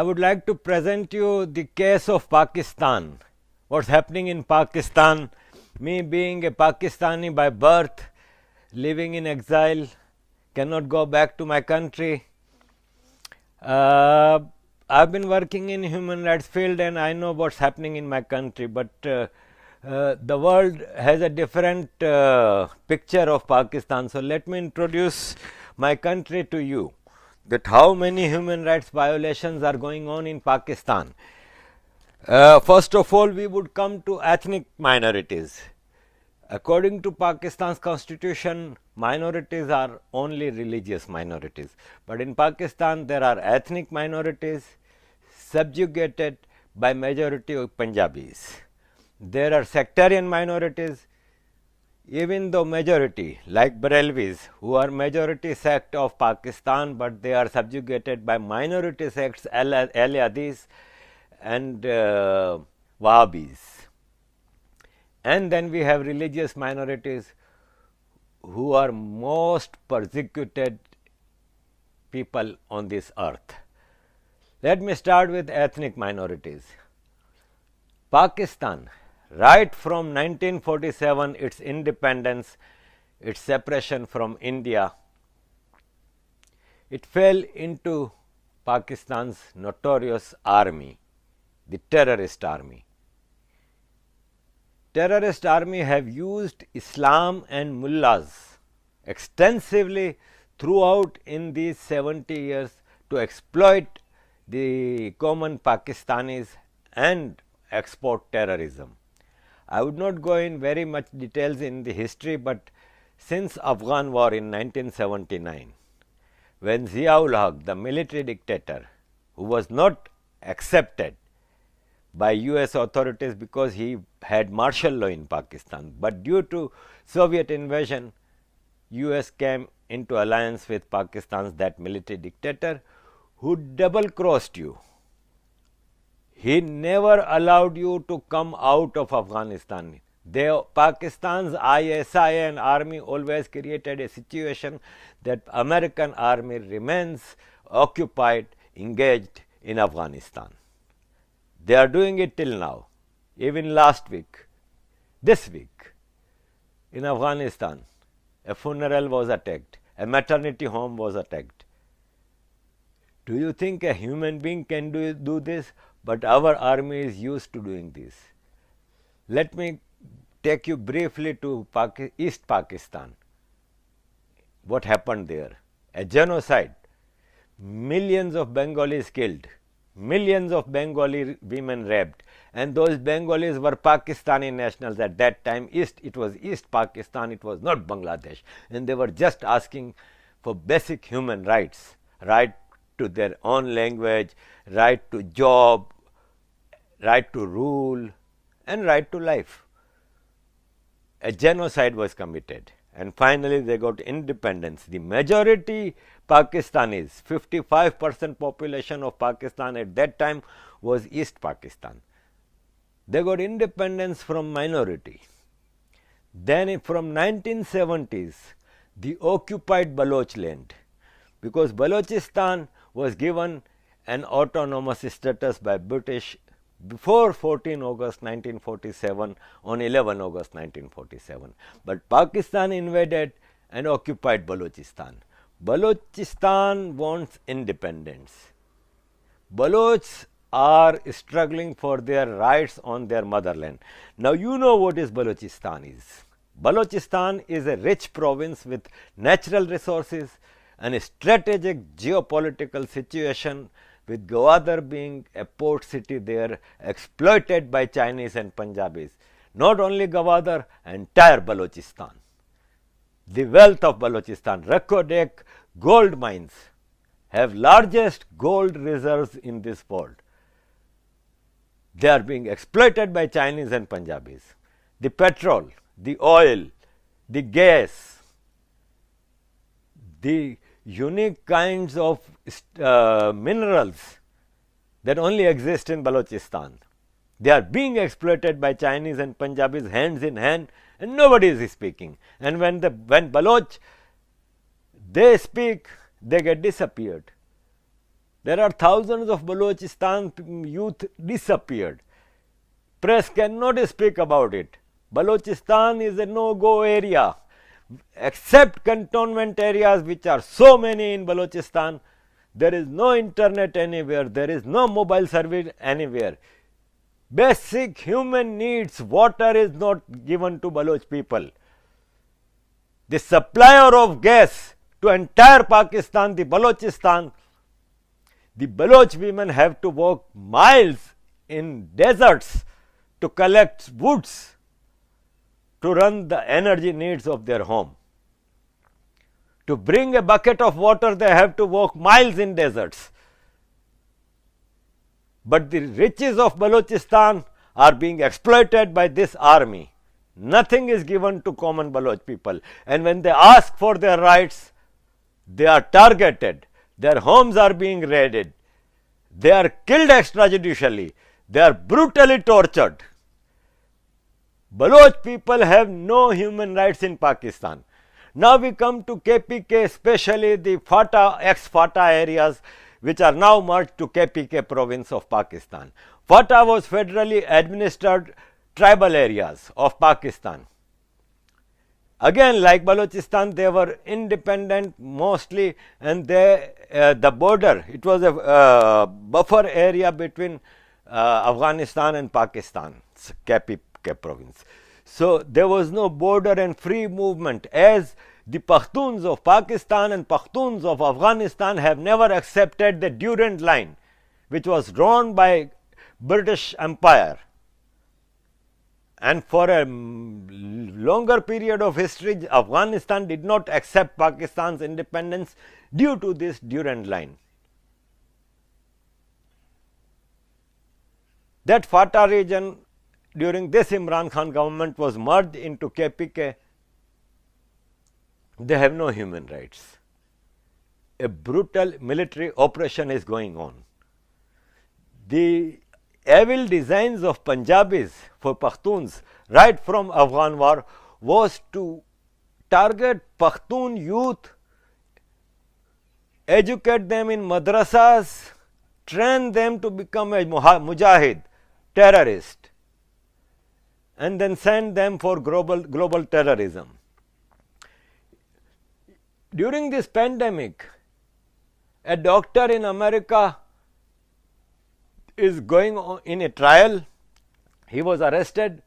would like to present you the case of Pakistan. What's happening in Pakistan? Me being a Pakistani by birth, living in exile, cannot go back to my country. I've been working in human rights field and I know what's happening in my country, but the world has a different picture of Pakistan. So let me introduce my country to you, that how many human rights violations are going on in Pakistan. First of all, we would come to ethnic minorities. According to Pakistan's constitution, minorities are only religious minorities. But in Pakistan, there are ethnic minorities subjugated by majority of Punjabis. There are sectarian minorities, even though majority, like Barelvis, who are majority sect of Pakistan, but they are subjugated by minority sects, Al-Hadis and Wahhabis. And then we have religious minorities who are most persecuted people on this earth. Let me start with ethnic minorities. Pakistan, right from 1947, its independence, its separation from India, it fell into Pakistan's notorious army, the terrorist army. Terrorist army have used Islam and mullahs extensively throughout in these 70 years to exploit the common Pakistanis and export terrorism. I would not go in very much details in the history, but since Afghan war in 1979, when Zia-ul Haq, the military dictator, who was not accepted by US authorities because he had martial law in Pakistan, but due to Soviet invasion, US came into alliance with Pakistan's that military dictator who double crossed you. He never allowed you to come out of Afghanistan. Pakistan's ISI and army always created a situation that American army remains occupied, engaged in Afghanistan. They are doing it till now. Even last week, this week, in Afghanistan, a funeral was attacked, a maternity home was attacked. Do you think a human being can do this? But our army is used to doing this. Let me take you briefly to East Pakistan. What happened there? A genocide. Millions of Bengalis killed. Millions of Bengali women raped, and those Bengalis were Pakistani nationals at that time. It was East Pakistan, it was not Bangladesh, and they were just asking for basic human rights, right to their own language, right to job, right to rule, and right to life. A genocide was committed, and finally they got independence. The majority Pakistanis, 55% population of Pakistan at that time was East Pakistan. They got independence from minority. Then from 1970s, the occupied Baloch land, because Balochistan was given an autonomous status by British before 14 August 1947, on 11 August 1947. But Pakistan invaded and occupied Balochistan. Balochistan wants independence. Balochs are struggling for their rights on their motherland. Now you know what is Balochistan is. Balochistan is a rich province with natural resources and a strategic geopolitical situation, with Gwadar being a port city there, exploited by Chinese and Punjabis. Not only Gwadar, entire Balochistan. The wealth of Balochistan, Rakodek gold mines have largest gold reserves in this world. They are being exploited by Chinese and Punjabis. The petrol, the oil, the gas, the unique kinds of minerals that only exist in Balochistan. They are being exploited by Chinese and Punjabis hands in hand, and nobody is speaking. And when Baloch they speak, they get disappeared. There are thousands of Balochistan youth disappeared. Press cannot speak about it. Balochistan is a no-go area. Except cantonment areas, which are so many in Balochistan, there is no internet anywhere, there is no mobile service anywhere. Basic human needs, water is not given to Baloch people. The supplier of gas to entire Pakistan, the Balochistan, the Baloch women have to walk miles in deserts to collect woods to run the energy needs of their home. To bring a bucket of water, they have to walk miles in deserts. But the riches of Balochistan are being exploited by this army. Nothing is given to common Baloch people. And when they ask for their rights, they are targeted. Their homes are being raided. They are killed extrajudicially. They are brutally tortured. Baloch people have no human rights in Pakistan. Now we come to KPK, especially the FATA, ex-FATA areas, which are now merged to KPK province of Pakistan. FATA was federally administered tribal areas of Pakistan. Again, like Balochistan, they were independent mostly, and they, the border, it was a buffer area between Afghanistan and Pakistan, KPK province. So there was no border and free movement, as the Pashtuns of Pakistan and Pashtuns of Afghanistan have never accepted the Durand line, which was drawn by British Empire. And for a longer period of history, Afghanistan did not accept Pakistan's independence due to this Durand line. That FATA region during this Imran Khan government was merged into KPK. They have no human rights. A brutal military operation is going on. The evil designs of Punjabis for Pashtuns right from Afghan war was to target Pashtun youth, educate them in madrasas, train them to become a mujahid, terrorist, and then send them for global terrorism. During this pandemic, a doctor in America is going on in a trial. He was arrested.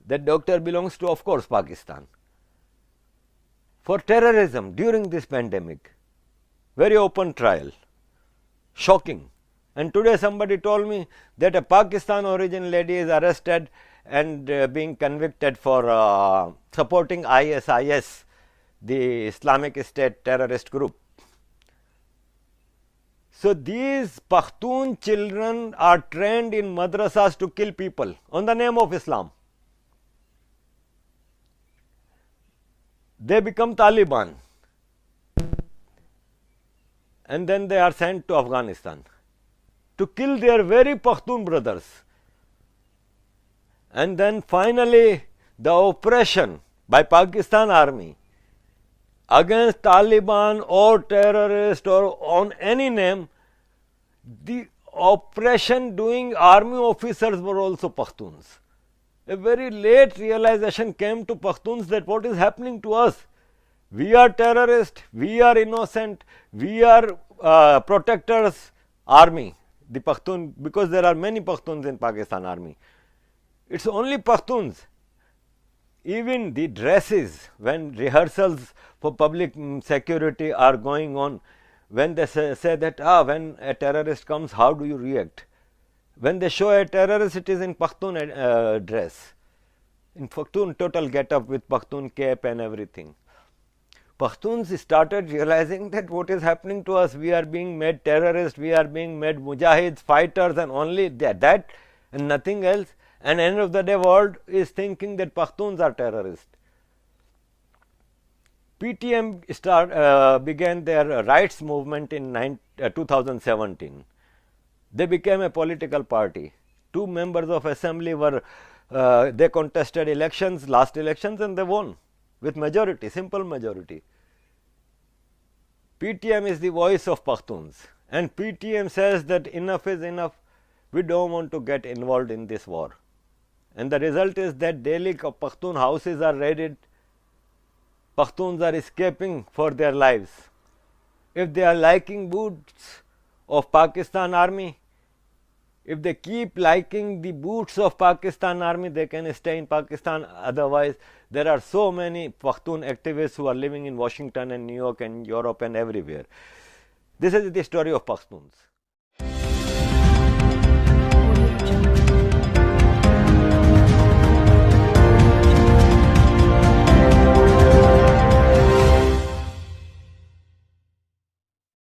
That doctor belongs to, of course, Pakistan, for terrorism during this pandemic. Very open trial. Shocking. And today somebody told me that a Pakistan origin lady is arrested and being convicted for supporting ISIS, the Islamic State terrorist group. So these Pashtun children are trained in madrasas to kill people on the name of Islam. They become Taliban, and then they are sent to Afghanistan to kill their very Pashtun brothers. And then finally the oppression by Pakistan army against Taliban or terrorist or on any name, the oppression doing army officers were also Pashtuns. A very late realization came to Pashtuns that what is happening to us? We are terrorists, we are innocent, we are protectors, army, the Pashtun, because there are many Pashtuns in Pakistan army. It's only Pashtuns. Even the dresses, when rehearsals for public security are going on, when they say that, when a terrorist comes, how do you react? When they show a terrorist, it is in Pashtun dress, in Pashtun total get up with Pashtun cape and everything. Pashtuns started realizing that what is happening to us, we are being made terrorists, we are being made mujahids, fighters, and only that and nothing else. And end of the day, world is thinking that Pashtuns are terrorists. PTM began their rights movement in 2017. They became a political party. 2 members of assembly were, they contested elections, last elections, and they won with majority, simple majority. PTM is the voice of Pashtuns. and PTM says that enough is enough, we don't want to get involved in this war. And the result is that Delhi Pakhtun houses are raided, Pakhtuns are escaping for their lives. If they are liking boots of Pakistan army, if they keep liking the boots of Pakistan army, they can stay in Pakistan. Otherwise, there are so many Pakhtun activists who are living in Washington and New York and Europe and everywhere. This is the story of Pakhtuns.